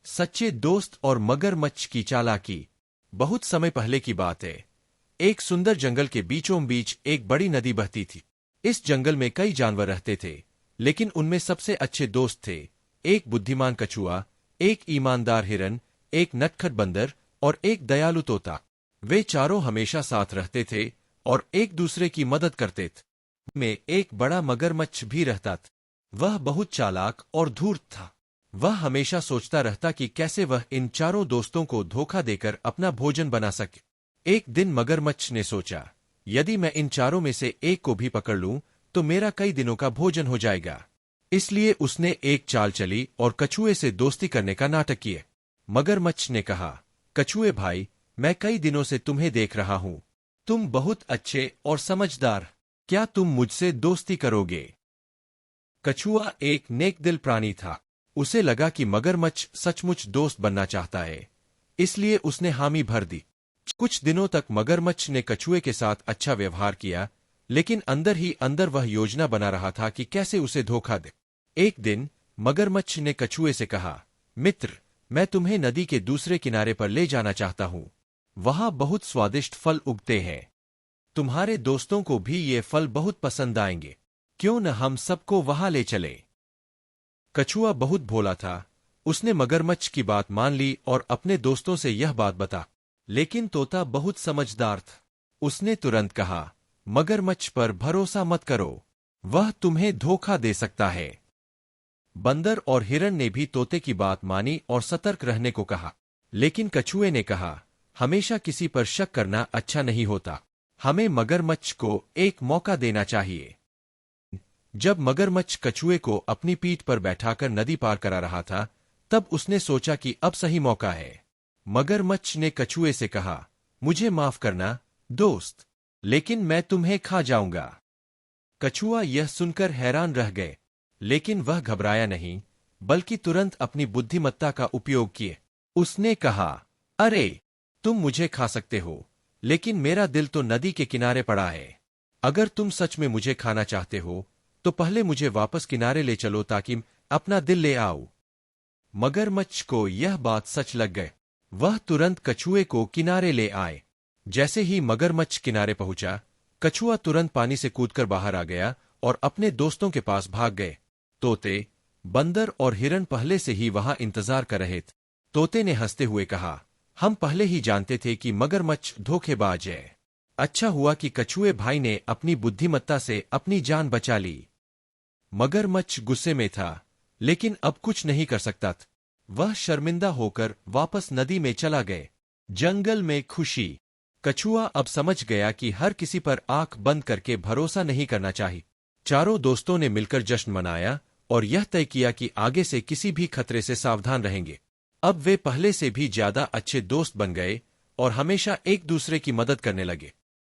सच्चे दोस्त और मगरमच्छ की चालाकी। बहुत समय पहले की बात है। एक सुंदर जंगल के बीचों बीच एक बड़ी नदी बहती थी। इस जंगल में कई जानवर रहते थे, लेकिन उनमें सबसे अच्छे दोस्त थे। एक बुद्धिमान कछुआ, एक ईमानदार हिरन, एक नटखट बंदर और एक दयालु तोता। वे चारों हमेशा साथ रहते थे और एक दूसरे की मदद करते थे। में एक बड़ा मगरमच्छ भी रहता था। वह बहुत चालाक और धूर्त था। वह हमेशा सोचता रहता कि कैसे वह इन चारों दोस्तों को धोखा देकर अपना भोजन बना सके। एक दिन मगरमच्छ ने सोचा, यदि मैं इन चारों में से एक को भी पकड़ लूं, तो मेरा कई दिनों का भोजन हो जाएगा। इसलिए उसने एक चाल चली और कछुए से दोस्ती करने का नाटक किया। मगरमच्छ ने कहा, कछुए भाई, मैं कई दिनों से तुम्हें देख रहा हूं। तुम बहुत अच्छे और समझदार। क्या तुम मुझसे दोस्ती करोगे? कछुआ एक नेकदिल प्राणी था। उसे लगा कि मगरमच्छ सचमुच दोस्त बनना चाहता है, इसलिए उसने हामी भर दी। कुछ दिनों तक मगरमच्छ ने कछुए के साथ अच्छा व्यवहार किया, लेकिन अंदर ही अंदर वह योजना बना रहा था कि कैसे उसे धोखा दे। एक दिन मगरमच्छ ने कछुए से कहा, मित्र, मैं तुम्हें नदी के दूसरे किनारे पर ले जाना चाहता हूं। वहां बहुत स्वादिष्ट फल उगते हैं। तुम्हारे दोस्तों को भी ये फल बहुत पसंद आएंगे। क्यों न हम सबको वहां ले चले? कछुआ बहुत भोला था। उसने मगरमच्छ की बात मान ली और अपने दोस्तों से यह बात बता। लेकिन तोता बहुत समझदार था। उसने तुरंत कहा, मगरमच्छ पर भरोसा मत करो, वह तुम्हें धोखा दे सकता है। बंदर और हिरण ने भी तोते की बात मानी और सतर्क रहने को कहा। लेकिन कछुए ने कहा, हमेशा किसी पर शक करना अच्छा नहीं होता। हमें मगरमच्छ को एक मौका देना चाहिए। जब मगरमच्छ कछुए को अपनी पीठ पर बैठाकर नदी पार करा रहा था, तब उसने सोचा कि अब सही मौका है। मगरमच्छ ने कछुए से कहा, मुझे माफ करना दोस्त, लेकिन मैं तुम्हें खा जाऊंगा। कछुआ यह सुनकर हैरान रह गए, लेकिन वह घबराया नहीं, बल्कि तुरंत अपनी बुद्धिमत्ता का उपयोग किए। उसने कहा, अरे, तुम मुझे खा सकते हो, लेकिन मेरा दिल तो नदी के किनारे पड़ा है। अगर तुम सच में मुझे खाना चाहते हो, तो पहले मुझे वापस किनारे ले चलो ताकि अपना दिल ले आओ। मगरमच्छ को यह बात सच लग गई। वह तुरंत कछुए को किनारे ले आए। जैसे ही मगरमच्छ किनारे पहुंचा, कछुआ तुरंत पानी से कूदकर बाहर आ गया और अपने दोस्तों के पास भाग गए। तोते, बंदर और हिरन पहले से ही वहां इंतजार कर रहे थे। तोते ने हंसते हुए कहा, हम पहले ही जानते थे कि मगरमच्छ धोखेबाज है। अच्छा हुआ कि कछुए भाई ने अपनी बुद्धिमत्ता से अपनी जान बचा ली। मगरमच्छ गुस्से में था, लेकिन अब कुछ नहीं कर सकता था। वह शर्मिंदा होकर वापस नदी में चला गए। जंगल में खुशी। कछुआ अब समझ गया कि हर किसी पर आंख बंद करके भरोसा नहीं करना चाहिए। चारों दोस्तों ने मिलकर जश्न मनाया और यह तय किया कि आगे से किसी भी खतरे से सावधान रहेंगे। अब वे पहले से भी ज्यादा अच्छे दोस्त बन गए और हमेशा एक दूसरे की मदद करने लगे।